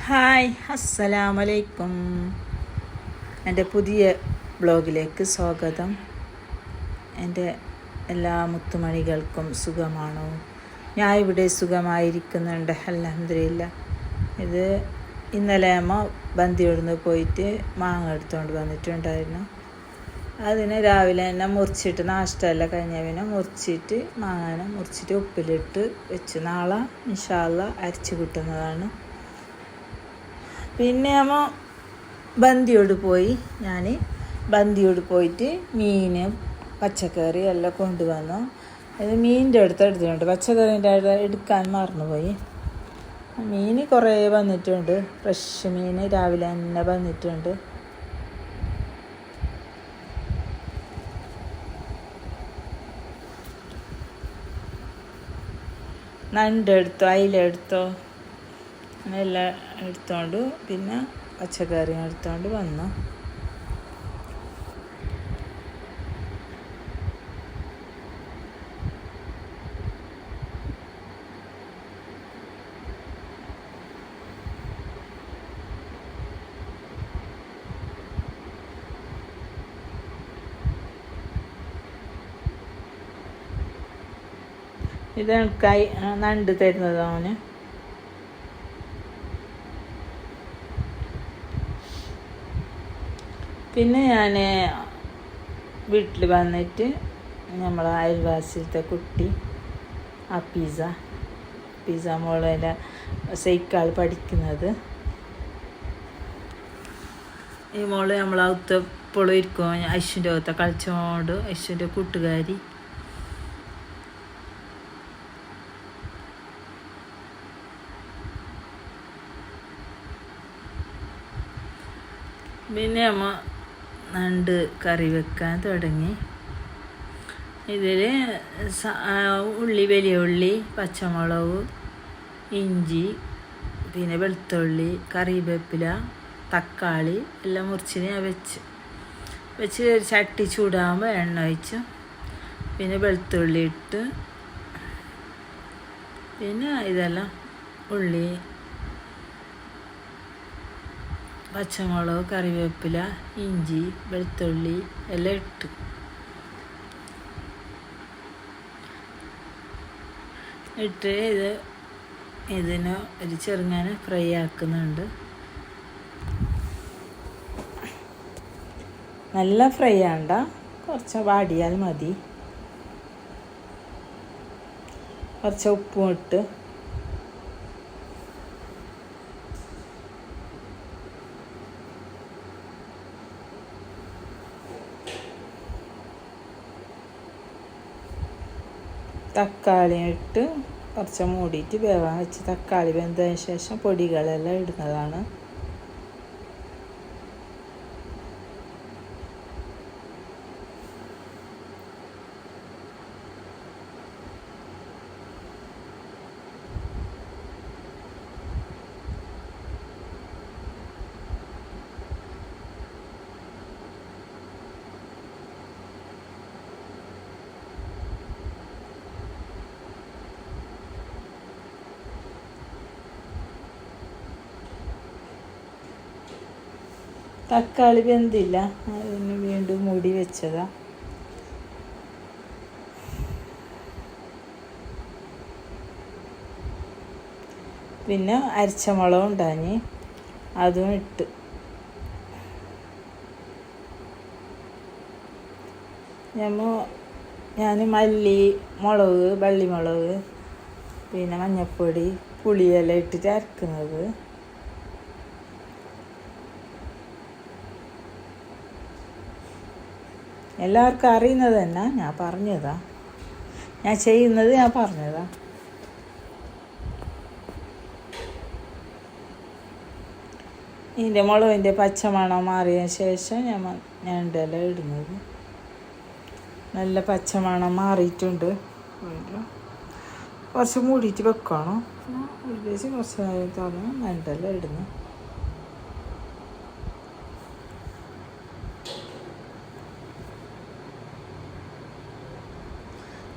Hi, അസ്സലാമലൈക്കും. എൻ്റെ പുതിയ ബ്ലോഗിലേക്ക് സ്വാഗതം. എൻ്റെ എല്ലാ മുത്തുമണികൾക്കും സുഖമാണോ? ഞാൻ ഇവിടെ സുഖമായിരിക്കുന്നുണ്ട്, അൽഹംദുലില്ലാ. ഇത് ഇന്നലെ അമ്മ ബന്ദിയോടുന്ന് പോയിട്ട് മാങ്ങ എടുത്തുകൊണ്ട് വന്നിട്ടുണ്ടായിരുന്നു. അതിന് രാവിലെ തന്നെ മുറിച്ചിട്ട് നാഷ്ടമെല്ലാം കഴിഞ്ഞ പിന്നെ മുറിച്ചിട്ട് മാങ്ങാനെ മുറിച്ചിട്ട് ഉപ്പിലിട്ട് വെച്ച് നാളെ ഇൻഷാ അല്ലാ അരച്ച് കിട്ടുന്നതാണ്. പിന്നെ അമ്മ ബന്ദിയോട് പോയിട്ട് മീൻ പച്ചക്കറി എല്ലാം കൊണ്ടുവന്നു. അത് മീനിൻ്റെ എടുത്തിട്ടുണ്ട്, പച്ചക്കറീൻ്റെ എടുക്കാൻ മറന്നുപോയി. മീൻ കുറേ വന്നിട്ടുണ്ട്, ഫ്രഷ് മീൻ രാവിലെ തന്നെ വന്നിട്ടുണ്ട്. നണ്ടെടുത്തോ, അയിലെടുത്തോ, എല്ലാം എടുത്തോണ്ട് പിന്നെ പച്ചക്കറി എടുത്തോണ്ട് വന്നു. ഇത് എനിക്കായി നണ്ട് തരുന്നത് അവന്. പിന്നെ ഞാൻ വീട്ടിൽ വന്നിട്ട് നമ്മളെ അയൽവാസിയിലത്തെ കുട്ടി പിസ്സ മോളെ സൈക്കിൾ പഠിക്കുന്നത്. ഈ മോള് നമ്മളകത്ത് എപ്പോഴും ഇരിക്കും, ഐശ്വൻ്റെ അകത്ത് കളിച്ചോണ്ട്, ഐശ്വൻ്റെ കൂട്ടുകാരി. പിന്നെ അമ്മ നണ്ട് കറി വെക്കാൻ തുടങ്ങി. ഇതിൽ വലിയ ഉള്ളി, പച്ചമുളക്, ഇഞ്ചി, പിന്നെ വെളുത്തുള്ളി, കറിവേപ്പില, തക്കാളി എല്ലാം മുറിച്ചിന് ഞാൻ വെച്ച് ചട്ടി ചൂടാകുമ്പോൾ എണ്ണ ഒഴിച്ചു, പിന്നെ വെളുത്തുള്ളി ഇട്ട്, പിന്നെ ഇതെല്ലാം ഉള്ളി, പച്ചമുളക്, കറിവേപ്പില, ഇഞ്ചി, വെളുത്തുള്ളി എല്ലാം ഇട്ട് ഇതിന് ഒരു ചെറുങ്ങനെ ഫ്രൈ ആക്കുന്നുണ്ട്. നല്ല ഫ്രൈ ആണ്ട, കുറച്ച് വാടിയാൽ മതി. കുറച്ച് ഉപ്പും ഇട്ട് തക്കാളി ഇട്ട് കുറച്ച് മൂടിയിട്ട് വേവാൻ വെച്ച്, തക്കാളി വെന്തതിന് ശേഷം പൊടികളെല്ലാം ഇടുന്നതാണ്. തക്കാളി വെന്തില്ല, അതിന് വീണ്ടും മൂടി വെച്ചതാ. പിന്നെ അരച്ച മുളക് ഉണ്ടാഞ്ഞ് അതും ഇട്ട്, ഞാൻ മല്ലി, മുളക്, വള്ളിമുളക്, പിന്നെ മഞ്ഞൾപ്പൊടി, പുളിയെല്ലാം ഇട്ടിട്ട് അരക്കുന്നത്. എല്ലാവർക്കും അറിയുന്നത് തന്നെ, ഞാൻ പറഞ്ഞതാ, ഞാൻ ചെയ്യുന്നത് ഞാൻ പറഞ്ഞതാ. ഇതിൻ്റെ മുളകിൻ്റെ പച്ചമണം മാറിയതിന് ശേഷം ഞാൻ ഇതെല്ലാം ഇടുന്നത്. നല്ല പച്ചമണം മാറിയിട്ടുണ്ട്. കുറച്ച് മൂടിയിട്ട് വെക്കണം, ഉദ്ദേശിച്ച് കുറച്ച് നേരം നണ്ടെല്ലാം ഇടുന്നു.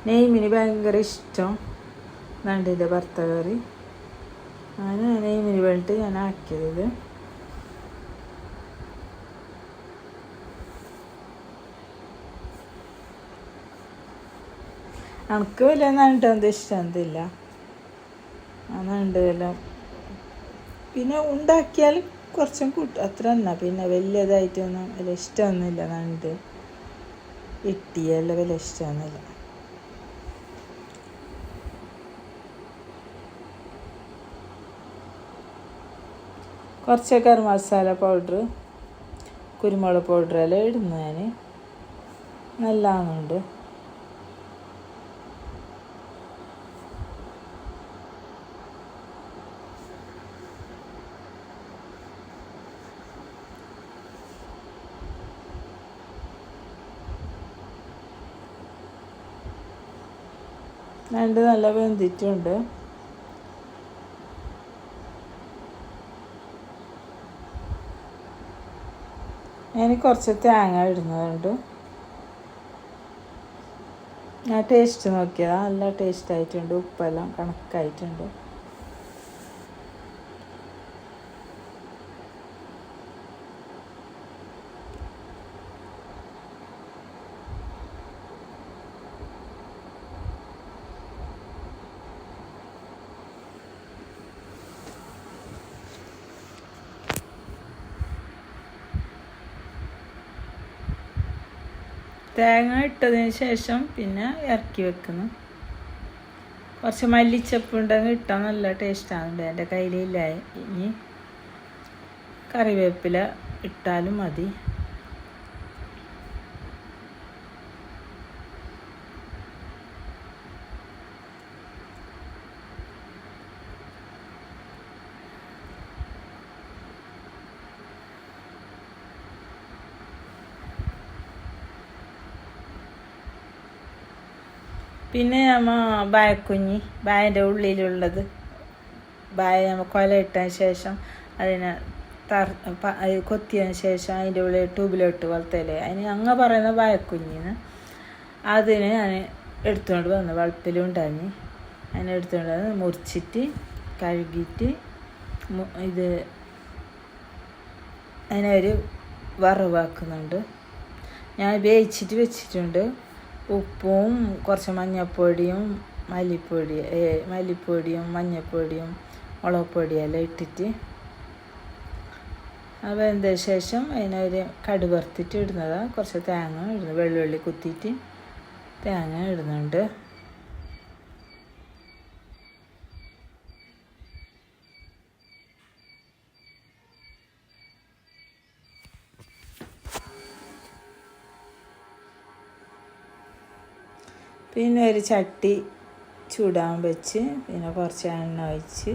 നെയ്മിന് ഭയങ്കര ഇഷ്ടം നണ്ടിൻ്റെ വറുത്ത കറി. അങ്ങനെ നെയ്മിന് വേണ്ടിയിട്ട് ഞാൻ ആക്കിയത്. എനിക്ക് വലിയ നണ്ടൊന്നും ഇഷ്ടമൊന്നുമില്ല. ആ നണ്ട് എല്ലാം പിന്നെ ഉണ്ടാക്കിയാൽ കുറച്ചും കൂട്ടും അത്ര തന്നെ. പിന്നെ വലിയതായിട്ടൊന്നും വലിയ ഇഷ്ടമൊന്നുമില്ല. നണ്ട് ഇട്ടിയെല്ലാം വലിയ ഇഷ്ടമൊന്നുമില്ല. കുറച്ച് ഗരം മസാല പൗഡർ, കുരുമുളക് പൗഡറെല്ലാം ഇടുന്നു ഞാൻ. നല്ലതാണുണ്ട്. നണ്ട് നല്ല വെന്തിട്ടുണ്ട്. ഞാൻ കുറച്ച് തേങ്ങ ഇടുന്നുണ്ട്. ഞാൻ ടേസ്റ്റ് നോക്കിയതാണ്, നല്ല ടേസ്റ്റ് ആയിട്ടുണ്ട്. ഉപ്പെല്ലാം കണക്കായിട്ടുണ്ട്. തേങ്ങ ഇട്ടതിന് ശേഷം പിന്നെ ഇറക്കി വെക്കുന്നു. കുറച്ച് മല്ലിച്ചപ്പ് ഉണ്ടെങ്കിൽ ഇട്ടാൽ നല്ല ടേസ്റ്റാണ്. എൻ്റെ കയ്യിലില്ല. ഇനി കറിവേപ്പില ഇട്ടാലും മതി. പിന്നെ നമ്മൾ ബായക്കുഞ്ഞി, ബായൻ്റെ ഉള്ളിലുള്ളത് ബായ നമ്മൾ കൊലയിട്ടതിന് ശേഷം അതിനെ കൊത്തിയതിന് ശേഷം അതിൻ്റെ ഉള്ളിൽ ട്യൂബിലോട്ട് വളർത്തല്ലേ, അതിന് അങ്ങ് പറയുന്ന ബായക്കുഞ്ഞിന്ന്. അതിന് ഞാൻ എടുത്തുകൊണ്ട് വന്നു. വെളുപ്പിലുണ്ടാഞ്ഞ് അതിനെ എടുത്തുകൊണ്ട് വന്ന് മുറിച്ചിട്ട് കഴുകിയിട്ട് ഇത് അതിനെ ഒരു വറവാക്കുന്നുണ്ട്. ഞാൻ വേവിച്ചിട്ട് വെച്ചിട്ടുണ്ട്. ഉപ്പും കുറച്ച് മഞ്ഞൾപ്പൊടിയും മല്ലിപ്പൊടിയും മഞ്ഞൾപ്പൊടിയും മുളക് പൊടിയെല്ലാം ഇട്ടിട്ട് അത് വെന്ത ശേഷം അതിനൊരു കടുക് വറുത്തിട്ട് ഇടുന്നതാണ്. കുറച്ച് തേങ്ങ ഇടുന്നു, വെള്ളുള്ളി കുത്തിയിട്ട് തേങ്ങ ഇടുന്നുണ്ട്. പിന്നെ ഒരു ചട്ടി ചൂടാൻ വെച്ച് പിന്നെ കുറച്ച് എണ്ണ ഒഴിച്ച്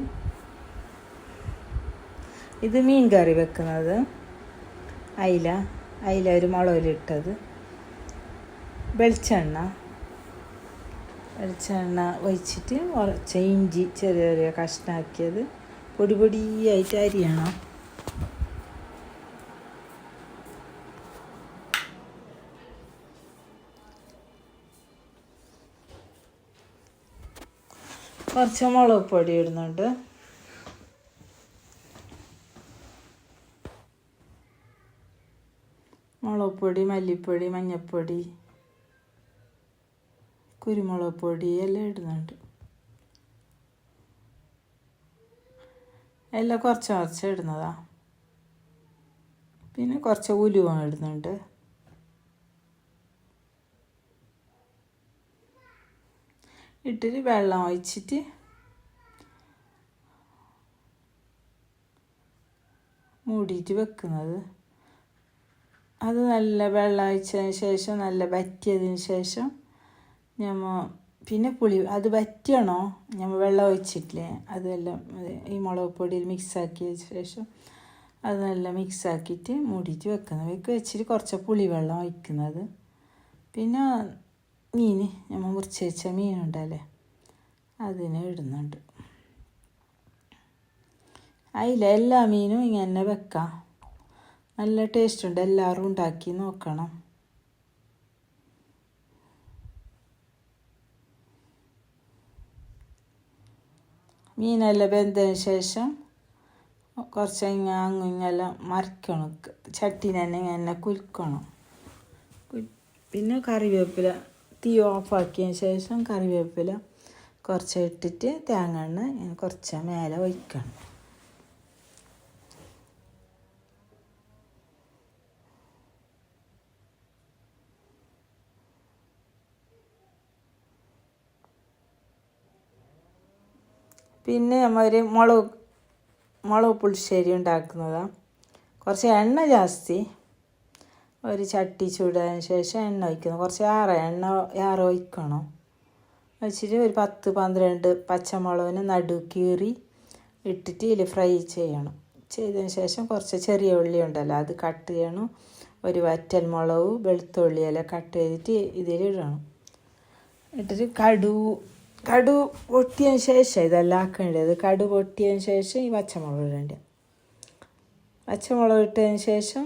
ഇത് മീൻ കറി വെക്കുന്നത്. അയില ഒരു മുളകിലിട്ടത്, വെളിച്ചെണ്ണ ഒഴിച്ചിട്ട് കുറച്ച് ഇഞ്ചി ചെറിയ ചെറിയ കഷ്ണാക്കിയത് പൊടി പൊടിയായിട്ട് അരിയണം. കുറച്ച് മുളക് പൊടി ഇടുന്നുണ്ട്. മുളക് പൊടി, മല്ലിപ്പൊടി, മഞ്ഞൾപ്പൊടി, കുരുമുളക് പൊടി എല്ലാം ഇടുന്നുണ്ട്. എല്ലാം കുറച്ച് കുറച്ച് ഇടുന്നതാണ്. പിന്നെ കുറച്ച് ഉലുവ ഇടുന്നുണ്ട്. ഇട്ടിട്ട് വെള്ളം ഒഴിച്ചിട്ട് മൂടിയിട്ട് വെക്കുന്നത്. അത് നല്ല വെള്ളം ഒഴിച്ചതിന് ശേഷം നല്ല വറ്റിയതിന് ശേഷം പിന്നെ പുളി അത് വറ്റിയണോ നമ്മൾ വെള്ളം ഒഴിച്ചിട്ടില്ലേ, അതെല്ലാം ഈ മുളക് പൊടിയിൽ മിക്സാക്കിയ ശേഷം അത് നല്ല മിക്സാക്കിയിട്ട് മൂടിയിട്ട് വെക്കുന്നത്. വെച്ചിട്ട് കുറച്ച് പുളി വെള്ളം ഒഴിക്കുന്നത്. പിന്നെ നമ്മൾ മുറിച്ച് വെച്ച മീനുണ്ടല്ലേ അതിനെ ഇടുന്നുണ്ട്. എല്ലാ മീനും ഇങ്ങനെ വെക്കാം. നല്ല ടേസ്റ്റ് ഉണ്ട്. എല്ലാവരും ഉണ്ടാക്കി നോക്കണം. മീനെല്ലാം വെന്തതിന് ശേഷം കുറച്ച് അങ്ങും ഇങ്ങെല്ലാം മറിക്കണം, ചട്ടീനെ തന്നെ ഇങ്ങനെ കുലുക്കണം. പിന്നെ കറിവേപ്പില തീ ഓഫാക്കിയതിന് ശേഷം കറിവേപ്പില കുറച്ച് ഇട്ടിട്ട് തേങ്ങ എണ്ണ കുറച്ച് മേലെ ഒഴിക്കണം. പിന്നെ നമ്മൾ മുളക് പുളിശ്ശേരി ഉണ്ടാക്കുന്നതാണ്. കുറച്ച് എണ്ണ ജാസ്തി, ഒരു ചട്ടി ചൂടായതിന് ശേഷം എണ്ണ ഒഴിക്കണം. കുറച്ച് ഏറെ ഒഴിക്കണം. വെച്ചിട്ട് ഒരു 10-12 പച്ചമുളകിന് നടു കീറി ഇട്ടിട്ട് ഇതിൽ ഫ്രൈ ചെയ്യണം. ചെയ്തതിന് ശേഷം കുറച്ച് ചെറിയ ഉള്ളി ഉണ്ടല്ലോ അത് കട്ട് ചെയ്യണം. ഒരു വറ്റൽ മുളക് വെളുത്തുള്ളിയെല്ലാം കട്ട് ചെയ്തിട്ട് ഇതിലിടണം. ഇട്ടിട്ട് കടു പൊട്ടിയതിന് ശേഷം ഇതെല്ലാം ആക്കേണ്ടത്. കടു പൊട്ടിയതിന് ശേഷം ഈ പച്ചമുളക് ഇടേണ്ടത്. പച്ചമുളക് ഇട്ടതിന് ശേഷം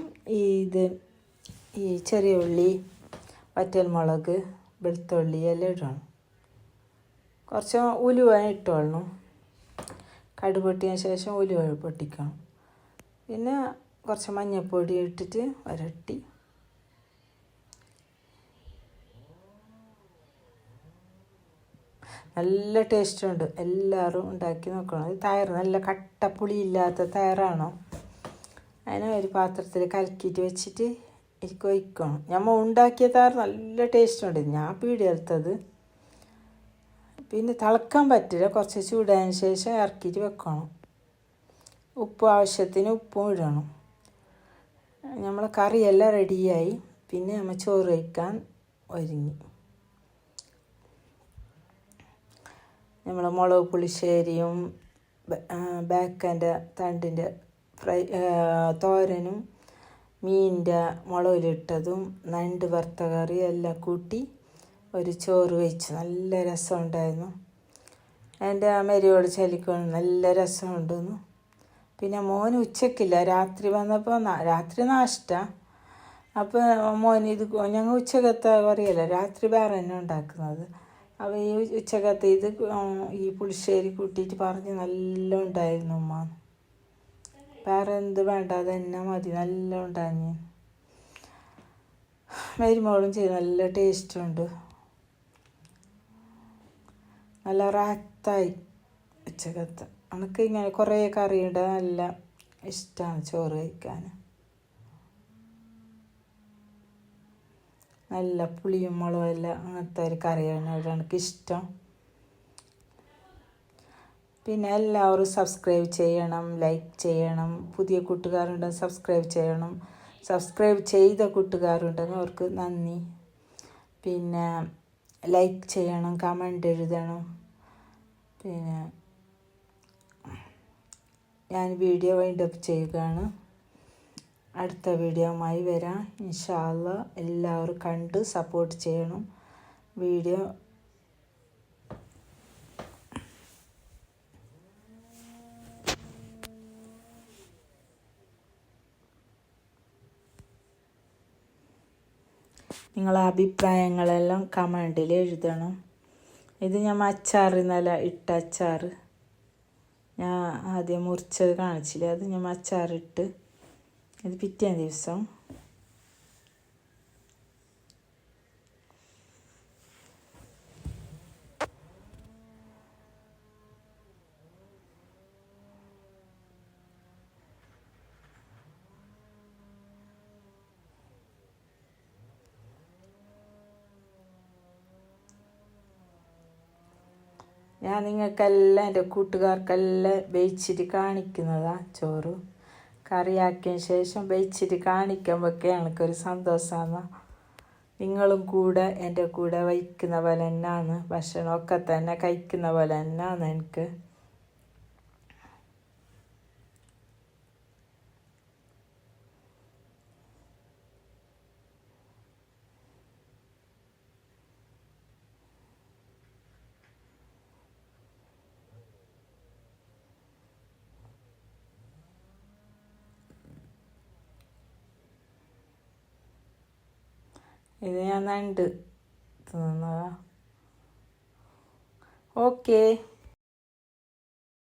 ഈ ചെറിയ ഉള്ളി, വറ്റൽമുളക്, വെളുത്തുള്ളി എല്ലാം ഇടണം. കുറച്ച് ഉലുവ ഇട്ടോളണം. കടു പൊട്ടിയതിന് ശേഷം ഉലുവ പൊട്ടിക്കണം. പിന്നെ കുറച്ച് മഞ്ഞൾപ്പൊടി ഇട്ടിട്ട് വരട്ടി നല്ല ടേസ്റ്റുണ്ട്. എല്ലാവരും ഉണ്ടാക്കി നോക്കണം. തയർ നല്ല കട്ടപ്പുളിയില്ലാത്ത തയറാണോ അതിനെ ഒരു പാത്രത്തിൽ കലക്കിയിട്ട് വെച്ചിട്ട് എനിക്ക് ഒഴിക്കണം. നമ്മൾ ഉണ്ടാക്കിയ തയർ നല്ല ടേസ്റ്റുണ്ട്. ഞാൻ പീടിയെടുത്തത്. പിന്നെ തിളക്കാൻ പറ്റില്ല, കുറച്ച് ചൂടായതിന് ശേഷം ഇറക്കിയിട്ട് വെക്കണം. ഉപ്പ് ആവശ്യത്തിന് ഉപ്പും ഇടണം. നമ്മളെ കറിയെല്ലാം റെഡിയായി. പിന്നെ നമ്മൾ ചോറ് വയ്ക്കാൻ ഒരുങ്ങി. നമ്മൾ മുളക് പുളിശ്ശേരിയും ബേക്കൻ്റെ തണ്ടിൻ്റെ തോരനും മീനിൻ്റെ മുളകിലിട്ടതും നണ്ട് വറുത്ത കറി എല്ലാം കൂട്ടി ഒരു ചോറ് വെച്ച് നല്ല രസമുണ്ടായിരുന്നു. എൻ്റെ മരിയോട് ചൊല്ലിക്കൊണ്ട് നല്ല രസമുണ്ടെന്നു. പിന്നെ മോന് ഉച്ചക്കില്ല, രാത്രി വന്നപ്പോൾ രാത്രി നാഷ്ട. അപ്പോൾ മോന് ഞങ്ങൾ ഉച്ചക്കത്തെ കറിയല്ല രാത്രി വേറെ തന്നെ ഉണ്ടാക്കുന്നത്. അപ്പോൾ ഈ ഉച്ചക്കത്തെ ഈ പുളിശ്ശേരി കൂട്ടിയിട്ട് പറഞ്ഞ് നല്ല ഉണ്ടായിരുന്നു ഉമ്മ. വേറെ എന്ത് വേണ്ട അത് തന്നെ മതി, നല്ല ഉണ്ടായിരുന്നു. മരുമോളും ചെയ്ത് നല്ല ടേസ്റ്റുണ്ട്. നല്ല റാത്തായി ഉച്ചക്കത്തെ. എനിക്ക് ഇങ്ങനെ കുറേ കറിയുണ്ട്, നല്ല ഇഷ്ടമാണ് ചോറ് കഴിക്കാൻ. നല്ല പുളിയും മുളകും എല്ലാം അങ്ങനത്തെ ഒരു കറിയാണ് എനിക്കിഷ്ടം. പിന്നെ എല്ലാവരും സബ്സ്ക്രൈബ് ചെയ്യണം, ലൈക്ക് ചെയ്യണം. പുതിയ കൂട്ടുകാരുണ്ടെങ്കിൽ സബ്സ്ക്രൈബ് ചെയ്യണം. സബ്സ്ക്രൈബ് ചെയ്ത കൂട്ടുകാരുണ്ടെങ്കിൽ അവർക്ക് നന്ദി. പിന്നെ ലൈക്ക് ചെയ്യണം, കമൻ്റ് എഴുതണം. പിന്നെ ഞാൻ വീഡിയോ വൈൻഡപ്പ് ചെയ്യുകയാണ്. അടുത്ത വീഡിയോയുമായി വരാം ഇൻഷാ അല്ലാഹ്. എല്ലാവരും കണ്ട് സപ്പോർട്ട് ചെയ്യണം. വീഡിയോ നിങ്ങളെ അഭിപ്രായങ്ങളെല്ലാം കമൻറ്റിൽ എഴുതണം. ഇത് ഞാൻ അച്ചാറിന്നല്ല ഇട്ട അച്ചാർ, ഞാൻ ആദ്യം മുറിച്ചത് കാണിച്ചില്ലേ, അത് ഞാൻ അച്ചാറിട്ട്. ഇത് പിറ്റേ ദിവസം ഞാൻ നിങ്ങൾക്കെല്ലാം എൻ്റെ കൂട്ടുകാർക്കെല്ലാം വേവിച്ചിട്ട് കാണിക്കുന്നതാണ് ചോറ്. കറിയാക്കിയതിന് ശേഷം വേവിച്ചിട്ട് കാണിക്കുമ്പോഴൊക്കെ എനിക്കൊരു സന്തോഷമാണ്. നിങ്ങളും കൂടെ എൻ്റെ കൂടെ വയ്ക്കുന്ന പോലെ തന്നെയാണ്, ഭക്ഷണമൊക്കെ തന്നെ കഴിക്കുന്ന പോലെ തന്നെയാണ് എനിക്ക്. ഇത് ഞാൻ നണ്ട് തിന്നതാ. ഓക്കേ.